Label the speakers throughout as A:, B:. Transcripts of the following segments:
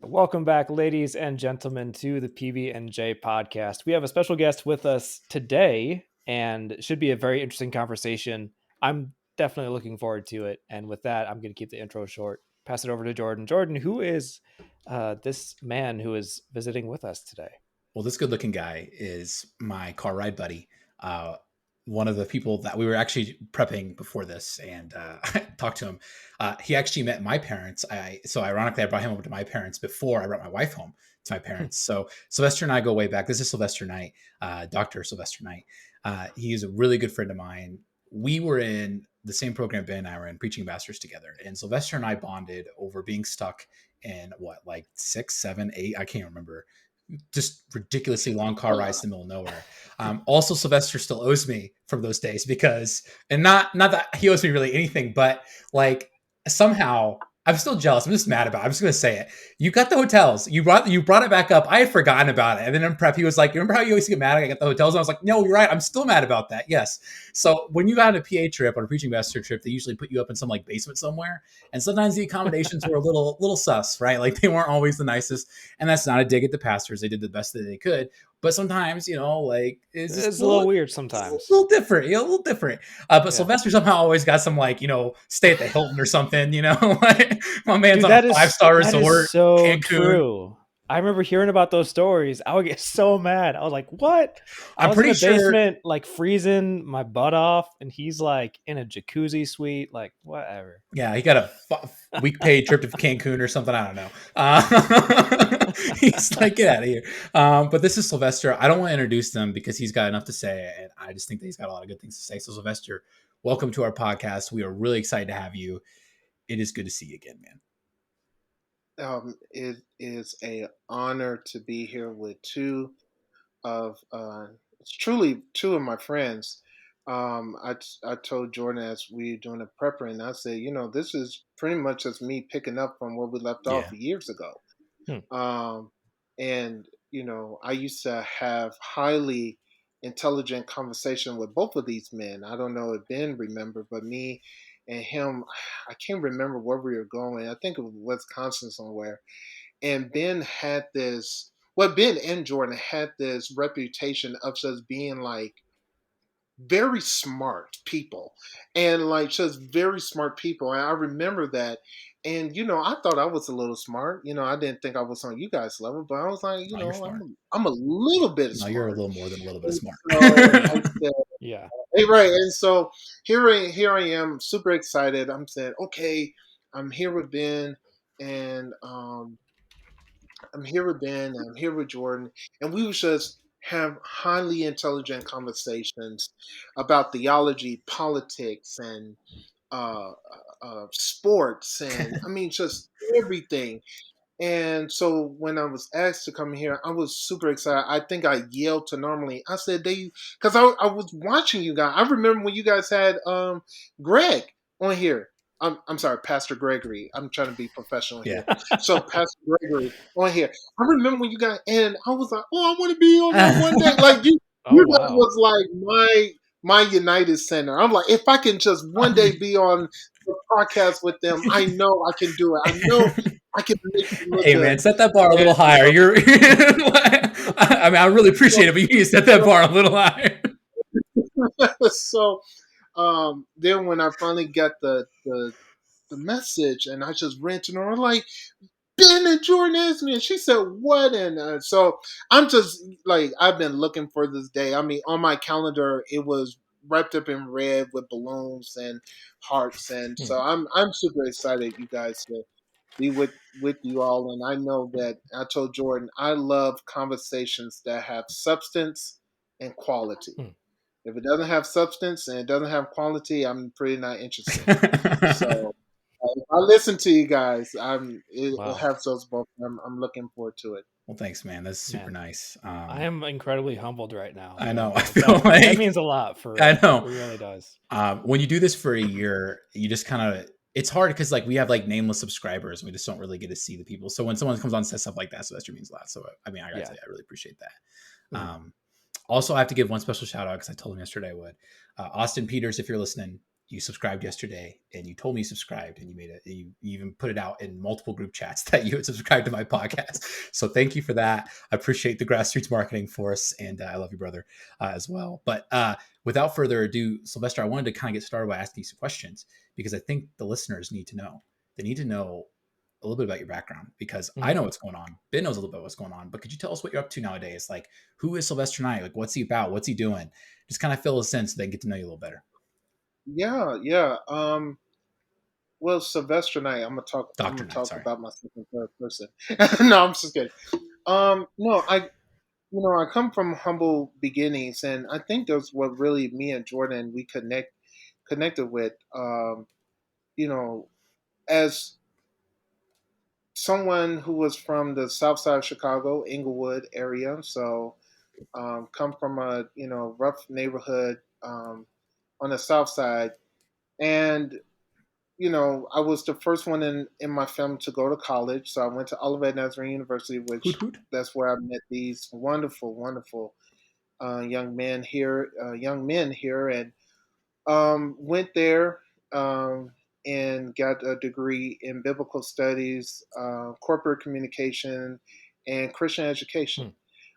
A: Welcome back, ladies and gentlemen, to the PB&J podcast. We have a special guest with us today, and it should be a very interesting conversation. I'm definitely looking forward to it. And with that, I'm going to keep the intro short. Pass it over to Jordan. Jordan, who is this man who is visiting with us today?
B: Well, this good-looking guy is my car ride buddy. One of the people that we were actually prepping before this, and I talked to him. He actually met my parents. So ironically, I brought him over to my parents before I brought my wife home to my parents. So Sylvester and I go way back. This is Sylvester Knight, Dr. Sylvester Knight. He's a really good friend of mine. We were in the same program Ben and I were in, Preaching Ambassadors together. And Sylvester and I bonded over being stuck in like 6, 7, 8, I can't remember, just ridiculously long car rides in the middle of nowhere. Also, Sylvester still owes me from those days because, and not that he owes me really anything, but like somehow I'm still jealous. I'm just mad about it. I'm just going to say it. You got the hotels. You brought it back up. I had forgotten about it. And then in prep, he was like, remember how you always get mad I got the hotels? And I was like, no, you're right. I'm still mad about that. Yes. So when you got on a PA trip, on a preaching ambassador trip, they usually put you up in some like basement somewhere. And sometimes the accommodations were a little sus, right? Like they weren't always the nicest. And that's not a dig at the pastors. They did the best that they could. But sometimes, like it's just
A: a little weird sometimes.
B: A little different, a little different. But Sylvester somehow always got some stay at the Hilton or something, like my man's on a 5-star resort.
A: That is so Cancun. True. I remember hearing about those stories. I would get so mad. I was like, what? I was in a basement, like freezing my butt off, and he's like in a jacuzzi suite, like whatever.
B: Yeah, he got a week paid trip to Cancun or something. I don't know. He's like, get out of here. But this is Sylvester. I don't want to introduce them because he's got enough to say, and I just think that he's got a lot of good things to say. So Sylvester, welcome to our podcast. We are really excited to have you. It is good to see you again, man.
C: It is an honor to be here with two of my friends. I told Jordan as we were doing a prepper, and I said, this is pretty much just me picking up from where we left off years ago. And I used to have highly intelligent conversation with both of these men. I don't know if Ben remember, but me and him, I can't remember where we were going. I think it was Wisconsin somewhere. And Ben and Jordan had this reputation of just being like very smart people and like just very smart people. And I remember that. And, I thought I was a little smart. I didn't think I was on you guys' level, but I was like, I'm a little bit smart.
B: No, you're a little more than a little bit smart.
C: Yeah. Hey, right. And so here I am, super excited. I'm saying, okay, I'm here with Ben and I'm here with Jordan. And we would just have highly intelligent conversations about theology, politics, and sports, and I mean, just everything. And so when I was asked to come here, I was super excited. I think I yelled to normally. I said because I was watching you guys. I remember when you guys had Greg on here. I'm sorry, Pastor Gregory. I'm trying to be professional here. So Pastor Gregory on here. I remember when you guys, and I was like, oh, I want to be on there one day. Like you guys was like my United Center. I'm like, if I can just one day be on the podcast with them, I know I can do it. I know I can make it look
B: Hey, man, set that bar a little higher. I mean, I really appreciate it, but you need to set that bar a little higher.
C: So then when I finally got the message and I just ran to her, I'm like, Ben and Jordan asked me, and she said, what? And so I'm just like, I've been looking for this day. I mean, on my calendar, it was wrapped up in red with balloons and hearts. And so I'm super excited, you guys, to be with you all. And I know that I told Jordan, I love conversations that have substance and quality. If it doesn't have substance and it doesn't have quality, I'm pretty not interested. So if I listen to you guys, it has those both. I'm looking forward to it.
B: Well, thanks, man. That's super nice.
A: I am incredibly humbled right now.
B: I know. I feel
A: that means a lot for
B: I know.
A: It really does.
B: When you do this for a year, you just kind of, it's hard because like we have like nameless subscribers and we just don't really get to see the people. So when someone comes on and says stuff like that, Sylvester means a lot. So I mean, I gotta tell you, I really appreciate that. Also, I have to give one special shout out because I told him yesterday I would. Austin Peters, if you're listening, you subscribed yesterday, and you told me you subscribed, and you made it. You even put it out in multiple group chats that you had subscribed to my podcast. So thank you for that. I appreciate the grassroots marketing for us, and I love you, brother, as well. But without further ado, Sylvester, I wanted to kind of get started by asking you some questions because I think the listeners need to know. They need to know a little bit about your background because I know what's going on. Ben knows a little bit what's going on, but could you tell us what you're up to nowadays? Like, who is Sylvester Knight? Like, what's he about? What's he doing? Just kind of fill us in so they can get to know you a little better.
C: Yeah, yeah. Well, Sylvester Knight. I'm gonna talk. I'm
B: Dr.
C: gonna
B: Knight,
C: talk
B: sorry.
C: about myself in third person. No, I'm just kidding. No, I come from humble beginnings, and I think that's what really me and Jordan we connected with. You know, as someone who was from the South Side of Chicago, Inglewood area, so come from a rough neighborhood on the South Side, and I was the first one in my family to go to college. So I went to Olivet Nazarene University,
B: Hoot
C: which
B: hoot.
C: that's where I met these wonderful, wonderful young men here, and went there and got a degree in biblical studies, corporate communication, and Christian education.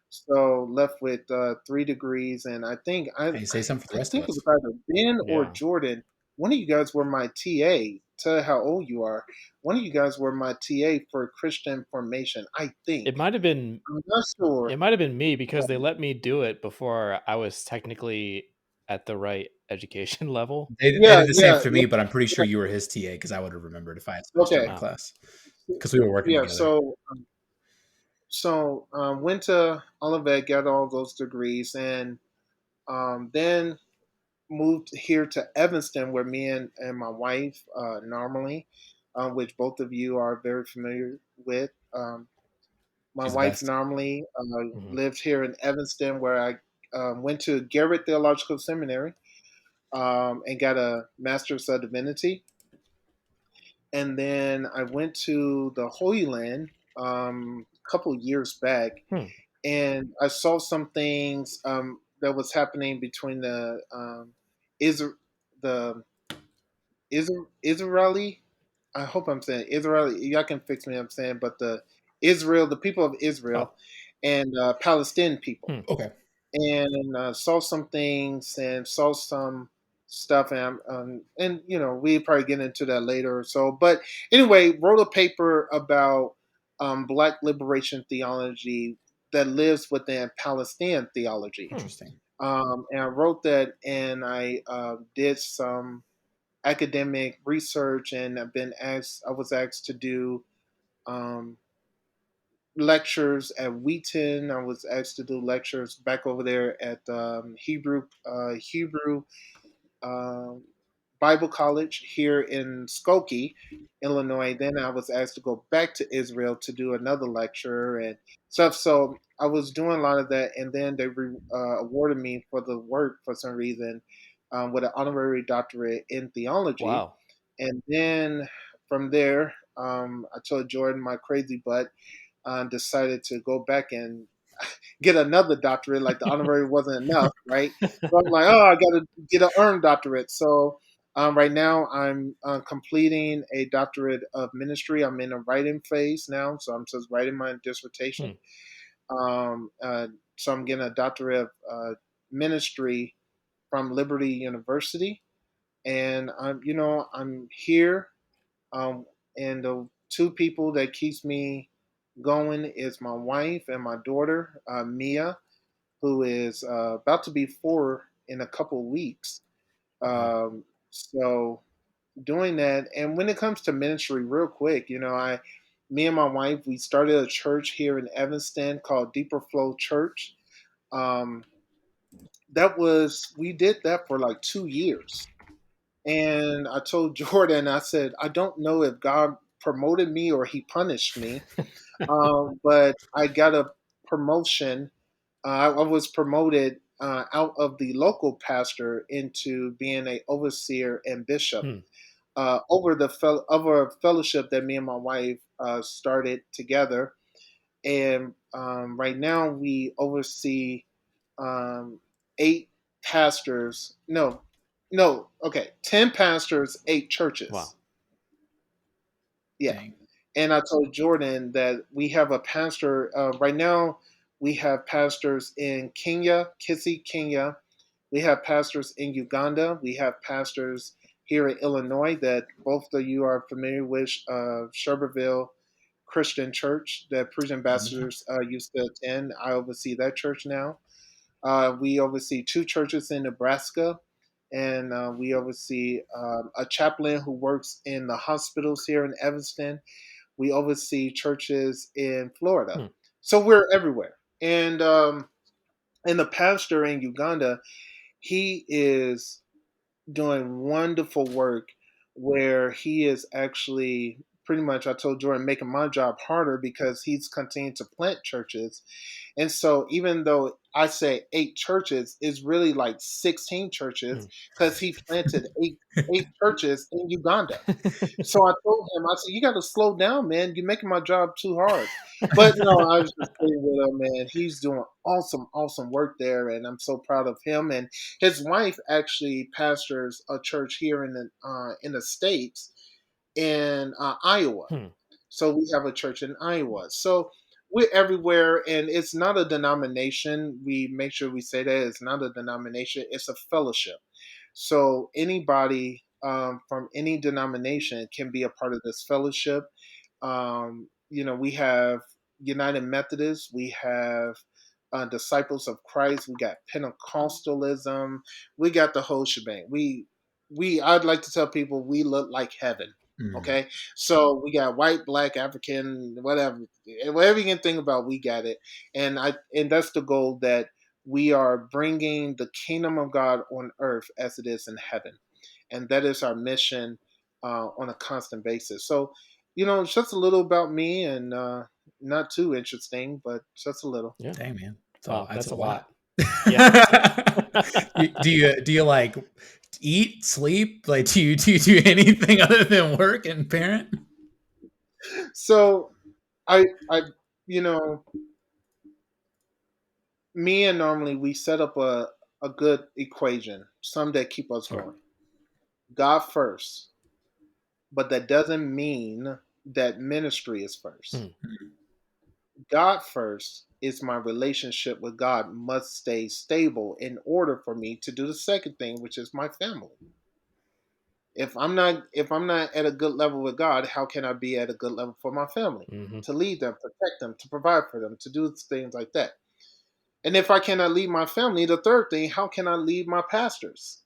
C: So left with 3 degrees, and I think
B: Hey, say something for the
C: I
B: rest of
C: think it
B: us.
C: was either Ben or
A: Yeah.
C: Jordan. One of you guys were my TA. Tell how old you are. One of you guys were my TA for Christian formation. I think.
A: It might have been
C: I'm not sure.
A: it might have been me because they let me do it before I was technically at the right education level.
B: They
C: Yeah,
B: did the same
C: yeah,
B: for
C: yeah,
B: me, but I'm pretty sure
C: yeah.
B: you were his TA because I would have remembered if I had Sylvester in
C: Okay.
B: my
A: Wow.
B: class because we were working
C: Yeah.
B: together.
C: So went to Olivet, got all those degrees, and then moved here to Evanston, where me and my wife, normally, which both of you are very familiar with. My
B: She's the
C: wife
B: best.
C: normally
A: Mhm.
C: lived here in Evanston, where I went to Garrett Theological Seminary and got a Master's of Divinity. And then I went to the Holy Land a couple years back,
A: Hmm.
C: and I saw some things that was happening between Isra- the Israeli. I hope I'm saying Israeli. Y'all can fix me. I'm saying, but the people of
A: Oh.
C: Israel, and Palestinian people,
A: Hmm.
B: Okay.
C: and saw some things and saw some stuff, and we probably get into that later or so. But anyway, wrote a paper about Black Liberation Theology that lives within Palestinian theology,
A: Hmm.
B: Interesting.
C: and I wrote that, and I did some academic research, and I was asked to do um, lectures at Wheaton. I was asked to do lectures back over there at Hebrew um, Bible College here in Skokie, Illinois. Then I was asked to go back to Israel to do another lecture and stuff. So I was doing a lot of that, and then they awarded me for the work for some reason with an honorary doctorate in theology.
A: Wow.
C: And then from there, I told Jordan my crazy butt decided to go back and get another doctorate. Like the honorary wasn't enough, right? So I'm like, oh, I got to get an earned doctorate. So right now I'm completing a doctorate of ministry. I'm in a writing phase now, so I'm just writing my dissertation.
A: Hmm.
C: Um, uh, so I'm getting a doctorate of ministry from Liberty University, and I'm here, um, and the two people that keeps me going is my wife and my daughter, Mia, who is about to be 4 in a couple weeks.
A: Wow.
C: So doing that, and when it comes to ministry, real quick, me and my wife, we started a church here in Evanston called Deeper Flow Church. Um, we did that for like 2 years. And I told Jordan, I said, I don't know if God promoted me or he punished me. But I got a promotion. I was promoted out of the local pastor into being a overseer and bishop
A: Hmm.
C: over a fellowship that me and my wife started together. And right now we oversee um, 8 pastors. No, No, okay, 10 pastors, 8 churches.
A: Wow.
C: Yeah.
B: Dang.
C: And I told Jordan that we have a pastor right now. We have pastors in Kenya, Kisii, Kenya. We have pastors in Uganda. We have pastors here in Illinois that both of you are familiar with, Sherberville Christian Church that Prison
B: Wonderful.
C: Ambassadors used to attend. I oversee that church now. We oversee 2 churches in Nebraska, and we oversee a chaplain who works in the hospitals here in Evanston. We oversee churches in Florida.
A: Hmm.
C: So we're everywhere. And the pastor in Uganda, he is doing wonderful work where he is actually pretty much, I told Jordan, making my job harder because he's continuing to plant churches. And so even though I say 8 churches, it's really like 16 churches
A: Hmm.
C: because he planted eight churches in Uganda. So I told him, I said, "You got to slow down, man. You're making my job too hard." But no, I was just kidding with him, man. He's doing awesome, awesome work there, and I'm so proud of him. And his wife actually pastors a church here in the states in Iowa.
A: Hmm.
C: So we have a church in Iowa. So we're everywhere, and it's not a denomination. We make sure we say that it's not a denomination; it's a fellowship. So anybody from any denomination can be a part of this fellowship. We have United Methodists, we have Disciples of Christ, we got Pentecostalism, we got the whole shebang. I'd like to tell people we look like heaven.
B: Mm.
C: Okay, so we got white, black, African, whatever you can think about, we got it, and that's the goal, that we are bringing the kingdom of God on earth as it is in heaven, and that is our mission on a constant basis. So, it's just a little about me, and not too interesting, but just a little.
A: Yeah.
B: Dang, man.
A: Wow,
B: That's a
A: a
B: lot.
A: lot. Yeah.
B: Do you like eat, sleep? Like, do you do anything other than work and parent?
C: So, I, you know, me and normally we set up a good equation, some that keep us
A: Okay.
C: going. God first, but that doesn't mean that ministry is first.
A: Hmm.
C: God first is my relationship with God must stay stable in order for me to do the second thing, which is my family. If I'm not at a good level with God, how can I be at a good level for my family?
A: Hmm.
C: To lead them, protect them, to provide for them, to do things like that. And if I cannot lead my family, the third thing, how can I lead my pastors?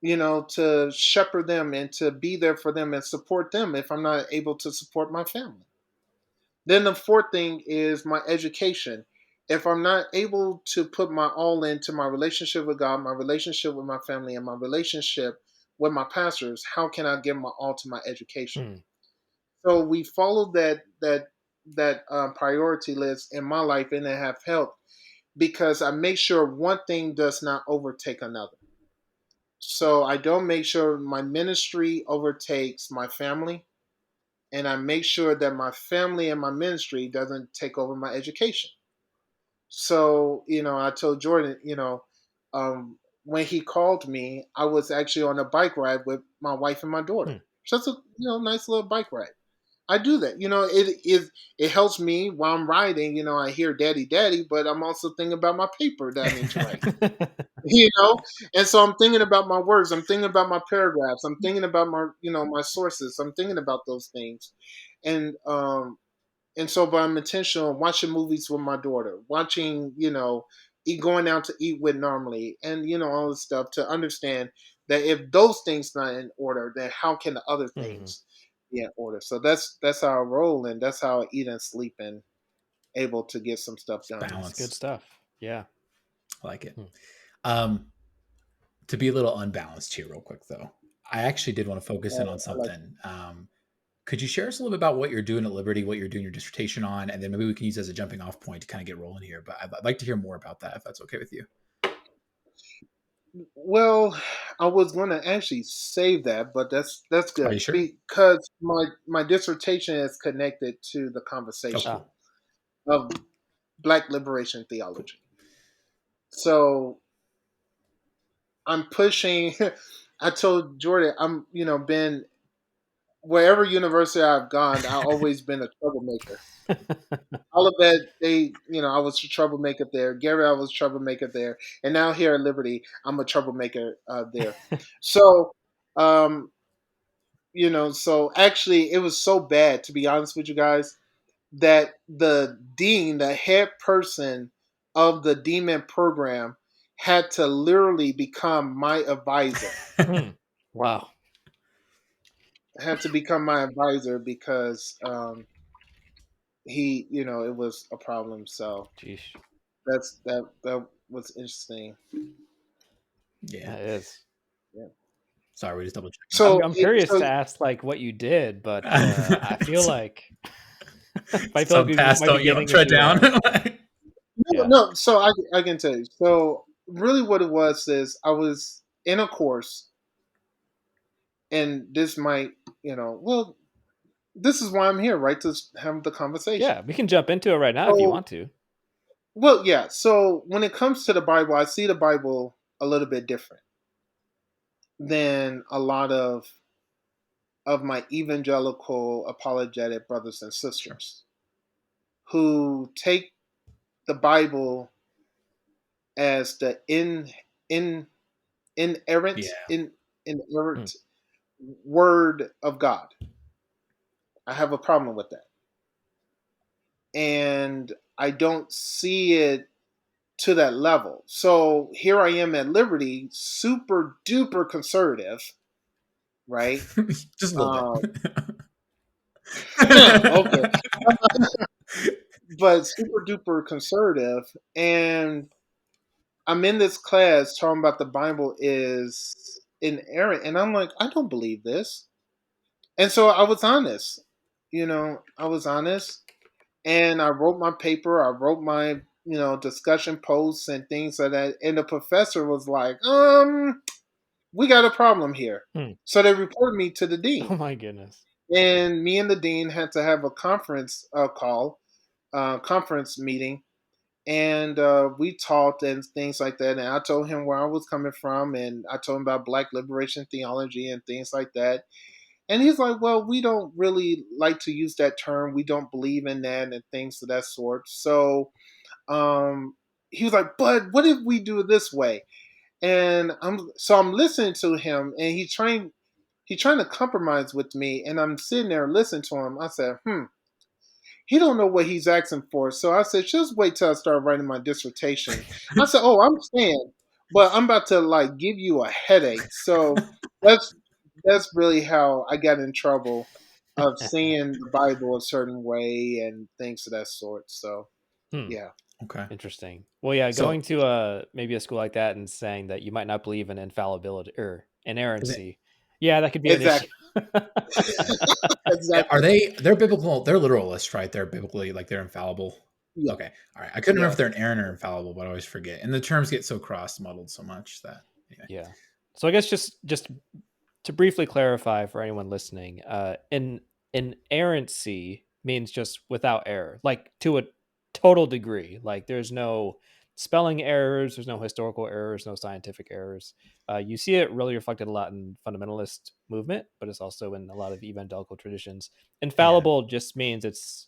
C: To shepherd them and to be there for them and support them if I'm not able to support my family. Then the fourth thing is my education. If I'm not able to put my all into my relationship with God, my relationship with my family, and my relationship with my pastors, how can I give my all to my education?
A: Hmm.
C: So we followed that priority list in my life, and it have helped because I make sure one thing does not overtake another. So I don't make sure my ministry overtakes my family, and I make sure that my family and my ministry doesn't take over my education. So, I told Jordan, um, when he called me, I was actually on a bike ride with my wife and my daughter.
A: Hmm.
C: Just a nice little bike ride. I do that. It helps me while I'm riding. I hear daddy, daddy, but I'm also thinking about my paper that I need to write. you know and so I'm thinking about my words, I'm thinking about my paragraphs, I'm thinking about my sources, I'm thinking about those things. And um and so but I'm intentional watching movies with my daughter, watching, going out to eat with normally, and all this stuff, to understand that if those things not in order, then how can the other
A: Hmm.
C: things be in order? So that's how I roll, and that's how I eat and sleep, and able to get some stuff
B: It's
C: done.
A: That's good
B: balance.
A: stuff. Yeah.
B: I like it.
A: Hmm.
B: Um, to be a little unbalanced here, real quick though, I actually did want to focus in on
C: I like.
B: something. Could you share us a little bit about what you're doing at Liberty, what you're doing your dissertation on, and then maybe we can use as a jumping off point to kind of get rolling here? But I'd like to hear more about that if that's okay with you.
C: Well, I was going to actually save that, but that's
B: Are
C: good
B: you sure?
C: because my dissertation is connected to the
B: Oh,
C: conversation
A: Ah.
B: cool.
C: of Black Liberation
B: Cool.
C: Theology. So I'm pushing. I told Jordan, I'm been wherever university I've gone, I've always been a troublemaker. Olivet, I was a troublemaker there. Gary, I was a troublemaker there, and now here at Liberty, I'm a troublemaker there. So, um, so actually, it was so bad, to be honest with you guys, that the dean, the head person of the DMin program, had to literally become my advisor.
A: Wow.
C: Had to become my advisor because it was a problem. So
A: Jeez.
C: that was interesting.
B: Yeah.
A: That is.
C: Yeah.
B: Sorry, we just double checked.
A: I'm curious to ask like what you did, but I feel like
B: some
A: we
B: past
A: might be
B: don't you don't
A: getting
B: tread
A: into
B: down.
C: No,
A: yeah.
C: no. So I can tell you. So really, what it was is I was in a course, and this might, well, this is why I'm here, right? To have the conversation.
A: Yeah, we can jump into it right now if you
C: So,
A: want to.
C: well, yeah. So when it comes to the Bible, I see the Bible a little bit different than a lot of my evangelical apologetic brothers and
A: Sure.
C: sisters who take the Bible as the in inerrant
B: Yeah.
A: Hmm.
C: inerrant word of God. I have a problem with that. And I don't see it to that level. So here I am at Liberty, super duper conservative, right?
B: Just a little
C: Okay.
B: bit.
C: But super duper conservative. And I'm in this class talking about the Bible is inerrant. And I'm like, I don't believe this. And so I was honest. I was honest. And I wrote my paper. I wrote my, discussion posts and things like that. And the professor was like, we got a problem here.
A: Hmm.
C: So they reported me to the
A: Oh
C: dean.
A: my goodness.
C: And me and the dean had to have a conference conference meeting. And we talked and things like that. And I told him where I was coming from. And I told him about Black Liberation Theology and things like that. And he's like, well, we don't really like to use that term. We don't believe in that and things of that sort. So um, he was like, but what if we do it this way? And I'm listening to him, and he's trying to compromise with me, and I'm sitting there listening to him. I said, he don't know what he's asking for. So I said, just wait till I start writing my dissertation. I said, oh, I'm saying, but I'm about to like give you a headache. So that's that's really how I got in trouble of seeing the Bible a certain way and things of that sort. So
A: Hmm.
C: yeah.
B: Okay.
A: Interesting. Well, yeah,
B: So
A: going to maybe a school like that and saying that you might not believe in infallibility or
B: is it,
A: inerrancy. Yeah, that could be an issue.
C: Exactly.
B: are
C: Exactly.
B: they're biblical, they're literalists, right? They're biblically like they're infallible.
C: Yeah.
B: Okay. All right. I couldn't remember
C: Yeah.
B: if they're an Aaron or infallible, but I always forget. And the terms get so cross muddled so much that anyway.
A: Yeah. So I guess just to briefly clarify for anyone listening, inerrancy means just without error, like to a total degree. Like there's no spelling errors, there's no historical errors, no scientific errors. You see it really reflected a lot in fundamentalist movement, but it's also in a lot of evangelical traditions.
B: Yeah.
A: Infallible just means it's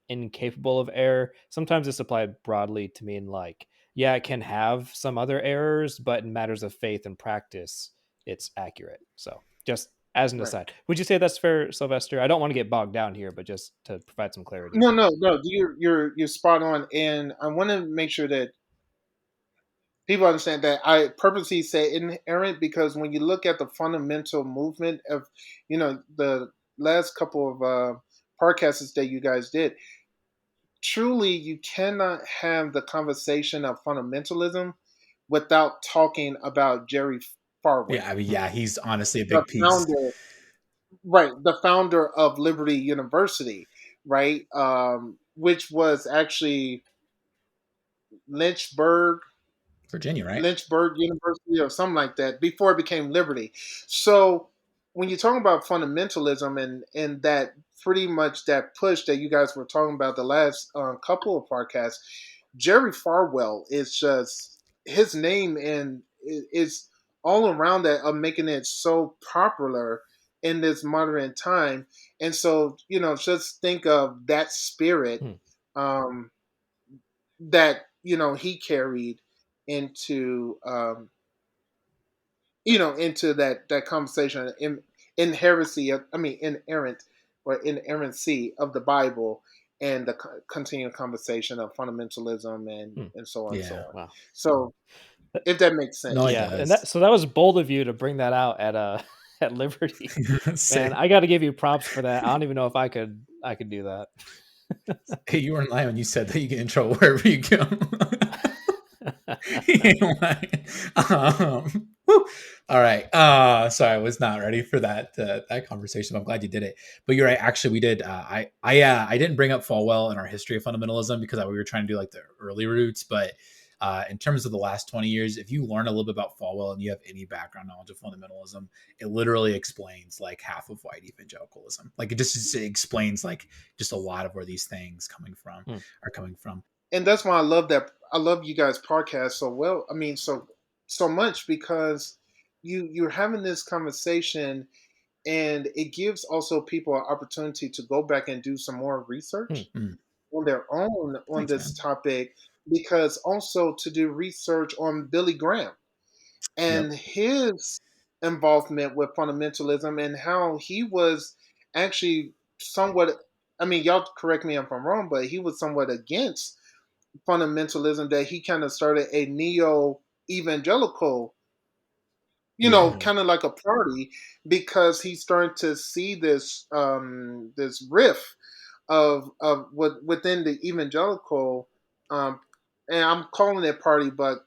A: incapable of error. Sometimes it's applied broadly to mean like, yeah, it can have some other errors, but in matters of faith and practice, it's accurate. So just as an
C: Right.
A: aside, would you say that's fair, Sylvester? I don't want to get bogged down here, but just to provide some clarity.
C: No, no, no. You're spot on, and I want to make sure that people understand that I purposely say inerrant because when you look at the fundamental movement of, the last couple of podcasts that you guys did, truly you cannot have the conversation of fundamentalism without talking about Jerry Farwell,
B: Yeah. I mean, yeah, he's honestly a
C: the
B: big piece.
C: founder, right? The founder of Liberty University, right? Which was actually Lynchburg
B: Virginia, right?
C: Lynchburg University or something like that before it became Liberty. So when you're talking about fundamentalism and that pretty much that push that you guys were talking about the last couple of podcasts, Jerry Farwell is just his name and is all around that of making it so popular in this modern time. And so, just think of that spirit
A: Hmm.
C: um, that he carried into into that conversation in heresy of, inerrant or inerrancy of the Bible, and the continued conversation of fundamentalism
A: Hmm.
C: and so on and so
B: Yeah.
C: on.
A: Wow.
C: So if that makes
B: No,
C: sense.
B: it
A: Yeah, and that
B: does.
A: so that was bold of you to bring that out at at Liberty. Man,
B: Say,
A: I got to give you props for that. I don't even know if I could do that.
B: hey, you weren't lying when you said that you get in trouble wherever you go. You ain't lying. Whew. All right. Sorry, I was not ready for that conversation. I'm glad you did it. But you're right. Actually, we did. I didn't bring up Falwell in our history of fundamentalism because we were trying to do like the early roots. But in terms of the last 20 years, if you learn a little bit about Falwell and you have any background knowledge of fundamentalism, it literally explains like half of white evangelicalism. Like it explains like just a lot of where these things
A: Hmm.
B: are coming from.
C: And that's why I love you guys podcast so well. So much, because you're having this conversation, and it gives also people an opportunity to go back and do some more
A: Hmm.
C: research
B: Mm.
C: on their own on
B: Thanks,
C: this
B: man.
C: topic, because also to do research on Billy Graham
B: Yep.
C: and his involvement with fundamentalism, and how he was actually somewhat, y'all correct me if I'm wrong, but he was somewhat against fundamentalism, that he kind of started a neo evangelical,
B: Yeah.
C: kind of like a party, because he's starting to see this rift of what within the evangelical, um and I'm calling it party, but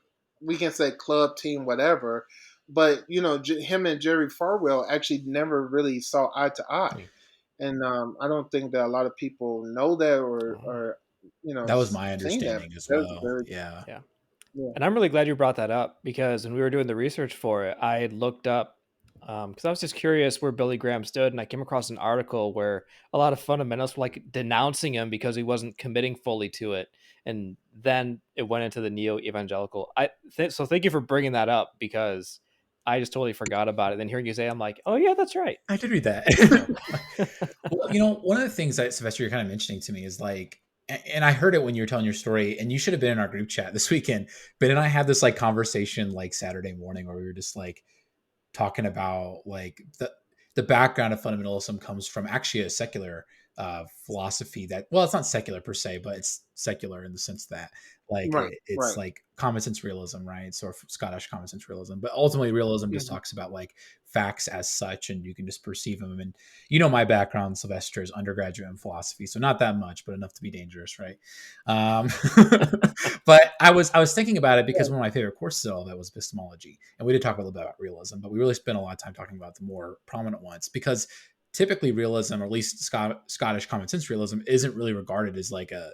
C: we can say club, team, whatever. But him and Jerry Farwell actually never really saw eye to eye,
A: Hmm.
C: and I don't think that a lot of people know that,
A: Oh,
C: or
B: That was my
C: seen that.
B: understanding as
C: That's
B: well.
C: very,
B: Yeah.
A: yeah.
C: yeah.
A: And I'm really glad you brought that up because when we were doing the research for it, I had looked up because I was just curious where Billy Graham stood, and I came across an article where a lot of fundamentalists were like denouncing him because he wasn't committing fully to it, and then it went into the neo evangelical. So thank you for bringing that up because I just totally forgot about it. Then hearing you say, I'm like, oh yeah, that's right.
B: I did read
A: So
B: that. Well, one of the things that Sylvester you're kind of mentioning to me is like, and I heard it when you were telling your story, and you should have been in our group chat this weekend. Ben and I had this like conversation like Saturday morning where we were just like talking about like the background of fundamentalism comes from actually a secular philosophy that, well, it's not secular per se, but it's secular in the sense that like
C: Right,
B: it's
C: right.
B: like common sense realism, right? So Scottish common sense realism, but ultimately realism just
C: Mhm.
B: talks about like facts as such, and you can just perceive them. And my background, Sylvester, is undergraduate in philosophy, so not that much, but enough to be dangerous, right? Um, but I was thinking about it because
C: Yeah,
B: one of my favorite courses at all that was epistemology, and we did talk a little bit about realism, but we really spent a lot of time talking about the more prominent ones because typically realism, or at least Scottish common sense realism, isn't really regarded as like a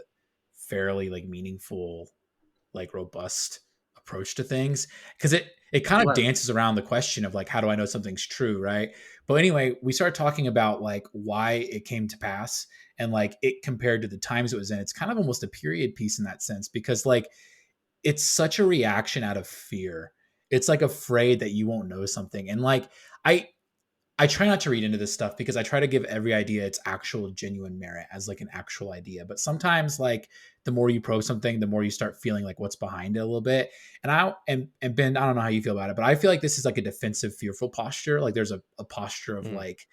B: fairly like meaningful, like robust approach to things because it kind of
C: right.
B: dances around the question of like how do I know something's true, right? But anyway, we started talking about like why it came to pass and like it compared to the times it was in. It's kind of almost a period piece in that sense because like it's such a reaction out of fear. It's like afraid that you won't know something. And like I I try not to read into this stuff because I try to give every idea its actual genuine merit as like an actual idea. But sometimes like the more you probe something, the more you start feeling like what's behind it a little bit. And Ben, I don't know how you feel about it, but I feel like this is like a defensive, fearful posture. Like there's a posture of
A: mm,
B: like,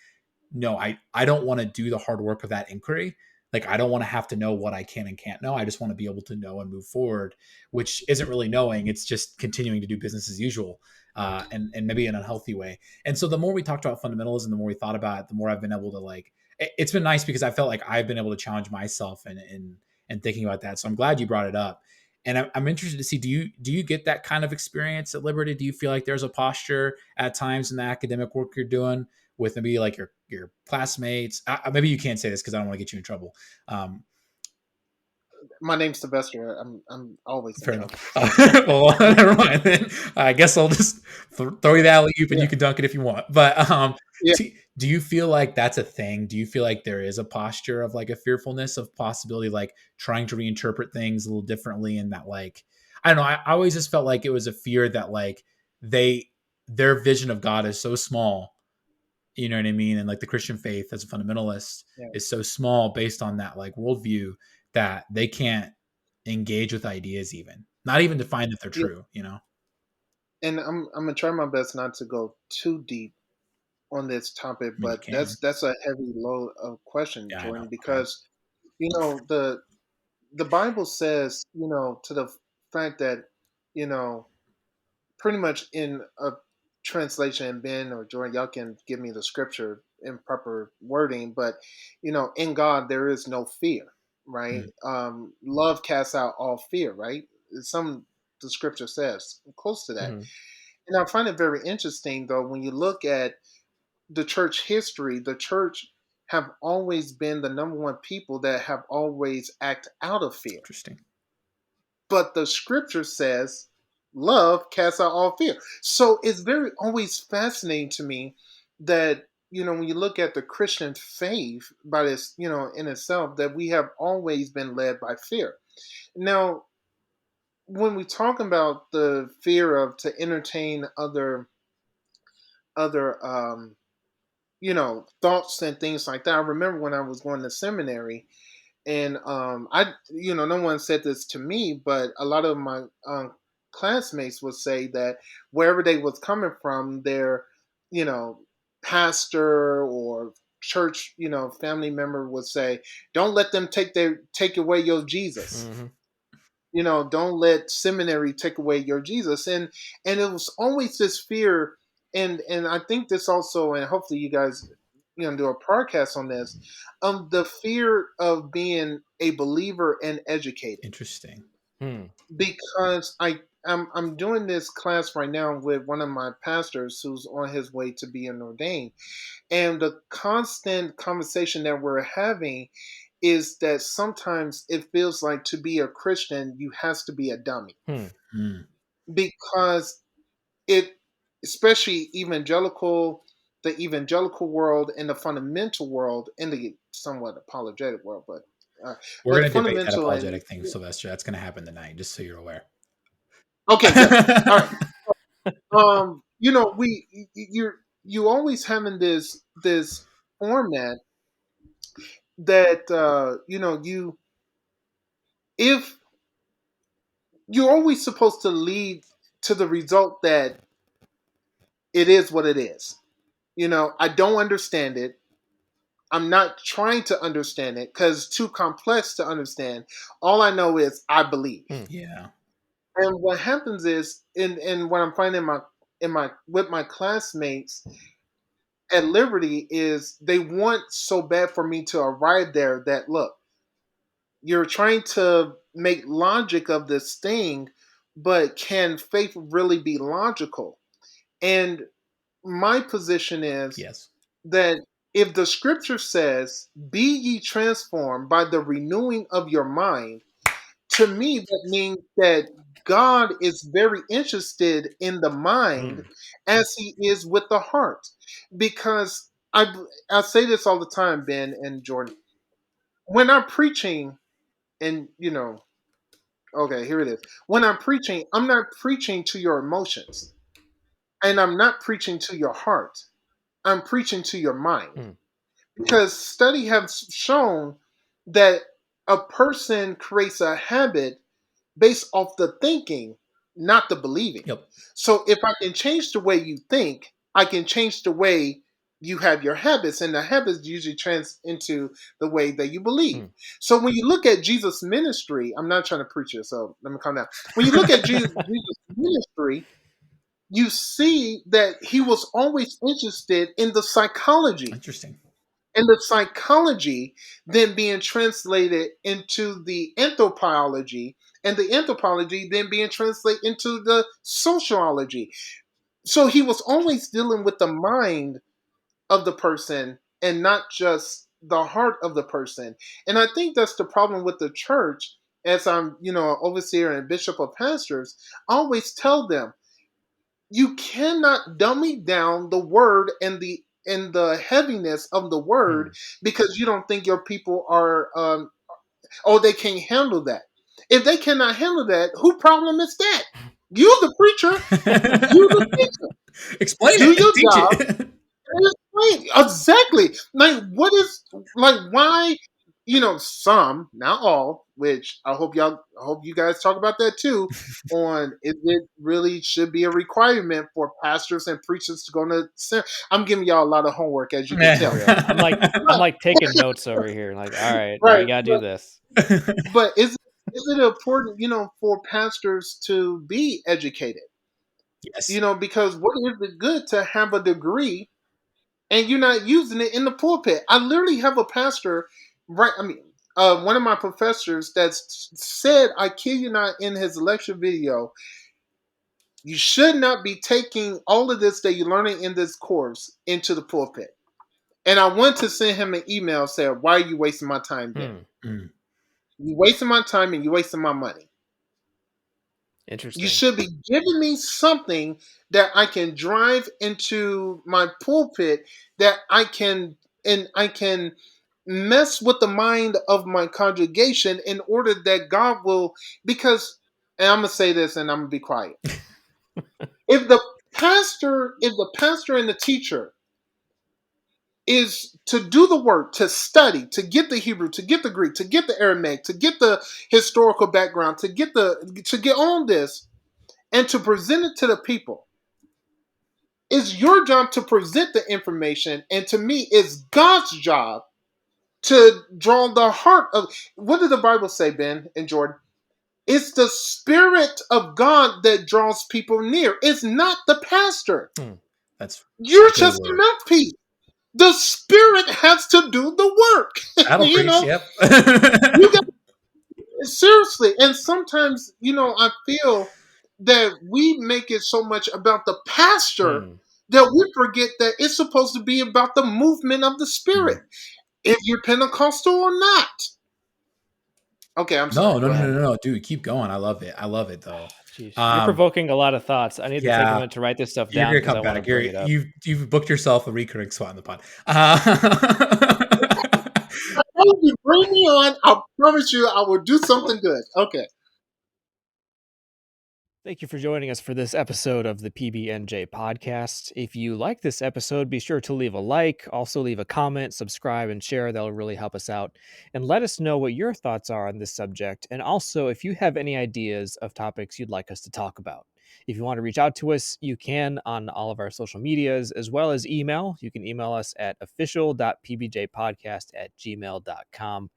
B: no, I don't want to do the hard work of that inquiry. Like I don't want to have to know what I can and can't know. I just want to be able to know and move forward, which isn't really knowing. It's just continuing to do business as usual, and maybe in an unhealthy way. And so the more we talked about fundamentalism, the more we thought about it, the more I've been able to like. It's been nice because I felt like I've been able to challenge myself and thinking about that. So I'm glad you brought it up. And I'm interested to see, do you get that kind of experience at Liberty? Do you feel like there's a posture at times in the academic work you're doing with maybe like your classmates? Maybe you can't say this because I don't want to get you in trouble. Um,
C: My name's Sylvester. I'm always in
B: Fair
C: trouble.
B: enough. Well, never mind then. I guess I'll just throw you the alley oop and
C: Yeah,
B: you can dunk it if you want. But
C: yeah.
B: do you feel like that's a thing? Do you feel like there is a posture of like a fearfulness of possibility, like trying to reinterpret things a little differently, and that like I don't know. I always just felt like it was a fear that like they their vision of God is so small. You know what I mean? And like the Christian faith as a fundamentalist
C: Yeah.
B: is so small based on that like worldview that they can't engage with ideas, even not even to find that they're
C: Yeah.
B: true. You know,
C: And I'm gonna try my best not to go too deep on this topic,
B: I mean, you
C: but
B: can.
C: that's a heavy load of question,
B: Yeah, I know.
C: Jordan,
B: Okay.
C: because the Bible says, to the fact that, you know, pretty much in a translation, and Ben or Jordan, y'all can give me the scripture in proper wording, but in God there is no fear, right?
B: Mm,
C: Love casts out all fear, right? Some the scripture says close to that.
A: Hmm.
C: And I find it very interesting though when you look at the church history, the church have always been the number one people that have always act out of fear.
B: interesting.
C: But the scripture says love casts out all fear. So it's very always fascinating to me that when you look at the Christian faith by this, in itself, that we have always been led by fear. Now, when we talk about the fear of to entertain other thoughts and things like that. I remember when I was going to seminary, and no one said this to me, but a lot of my classmates would say that wherever they was coming from, their you know pastor or church family member would say, "Don't let them take away your Jesus."
A: Hmm.
C: Don't let seminary take away your Jesus. And it was always this fear. And I think this also, and hopefully you guys do a podcast on this, the fear of being a believer and educated.
B: Interesting.
A: Hmm.
C: Because I'm doing this class right now with one of my pastors who's on his way to being ordained, and the constant conversation that we're having is that sometimes it feels like to be a Christian, you has to be a dummy.
A: Hmm.
B: Mm,
C: Because it, especially the evangelical world and the fundamental world and the somewhat apologetic world, uh,
B: we're
C: but
B: gonna debate that
C: fundamental and
B: apologetic thing, Sylvester. That's gonna happen tonight, just so you're aware.
C: okay, good. All right. You always having this format that you if you're always supposed to lead to the result that it is what it is. I don't understand it. I'm not trying to understand it because it's too complex to understand. All I know is I believe.
A: Hmm.
B: Yeah.
C: And what happens is, in what I'm finding in my with my classmates at Liberty, is they want so bad for me to arrive there that look, you're trying to make logic of this thing, but can faith really be logical? And my position is
B: Yes.
C: that if the scripture says, "Be ye transformed by the renewing of your mind," to me, that means that God is very interested in the mind
A: Hmm.
C: as he is with the heart. Because I say this all the time, Ben and Jordan. When I'm preaching, and okay, here it is. When I'm preaching, I'm not preaching to your emotions, and I'm not preaching to your heart. I'm preaching to your mind.
A: Hmm.
C: Because study has shown that a person creates a habit based off the thinking, not the believing.
B: Yep.
C: So if I can change the way you think, I can change the way you have your habits, and the habits usually trans into the way that you believe.
A: Hmm.
C: So when you look at Jesus' ministry, I'm not trying to preach it, so let me calm down. When you look at Jesus' ministry, you see that he was always interested in the psychology,
B: Interesting.
C: and the psychology then being translated into the anthropology, and the anthropology then being translated into the sociology. So he was always dealing with the mind of the person and not just the heart of the person. And I think that's the problem with the church. As I'm, an overseer and bishop of pastors, I always tell them, you cannot dummy down the word and the heaviness of the
A: Hmm.
C: word because you don't think your people are they can't handle that. If they cannot handle that, who problem is that? You the preacher, you the teacher.
B: Explain
C: Do your
B: it. Teach
C: job.
B: it.
C: Right, exactly. Like, what is like? Why? Some, not all. Which I hope you guys talk about that too. On is it really should be a requirement for pastors and preachers to go to? I'm giving y'all a lot of homework, as you can
A: For
C: tell.
A: real. I'm
C: But,
A: like taking notes over here. Like, all right, now we
C: right,
A: gotta do this.
C: but is it important, for pastors to be educated?
B: Yes.
C: Because what is it good to have a degree and you're not using it in the pulpit? I literally have a pastor, right? I mean, one of my professors that's said, I kid you not, in his lecture video, you should not be taking all of this that you're learning in this course into the pulpit. And I went to send him an email saying, why are you wasting my time, Ben?
B: Mm.
C: You're wasting my time and you're wasting my money. You
A: Interesting.
C: should be giving me something that I can drive into my pulpit, that I can mess with the mind of my congregation in order that God will, because, and I'm gonna say this and I'm gonna be quiet. If the pastor and the teacher is to do the work, to study, to get the Hebrew, to get the Greek, to get the Aramaic, to get the historical background, to get on this and to present it to the people, it's your job to present the information, and to me, it's God's job to draw the heart of. What did the Bible say, Ben and Jordan? It's the Spirit of God that draws people near. It's not the pastor.
B: That's
C: You're
B: a good
C: just a
B: word.
C: mouthpiece. The Spirit has to do the work.
B: That'll preach. Yep.
C: You got seriously. And sometimes, I feel that we make it so much about the pastor that we forget that it's supposed to be about the movement of the Spirit, if you're Pentecostal or not. Okay, I'm sorry.
B: No, no,
C: Go
B: no,
C: ahead.
B: no, no, dude, keep going. I love it. I love it though.
A: Jeez, you're
B: Um,
A: provoking a lot of thoughts. I need to take a
B: yeah,
A: minute to write this stuff
B: you're
A: down
B: gonna
A: because I
B: come
A: want to
B: back.
A: bring it up.
B: You've booked yourself a recurring spot in the pod.
C: If you bring me on, I promise you I will do something good. Okay.
A: Thank you for joining us for this episode of the PB&J podcast. If you like this episode, be sure to leave a like, also leave a comment, subscribe, and share. That'll really help us out. And let us know what your thoughts are on this subject. And also, if you have any ideas of topics you'd like us to talk about. If you want to reach out to us, you can on all of our social medias, as well as email. You can email us at official.pbjpodcast@gmail.com.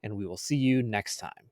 A: And we will see you next time.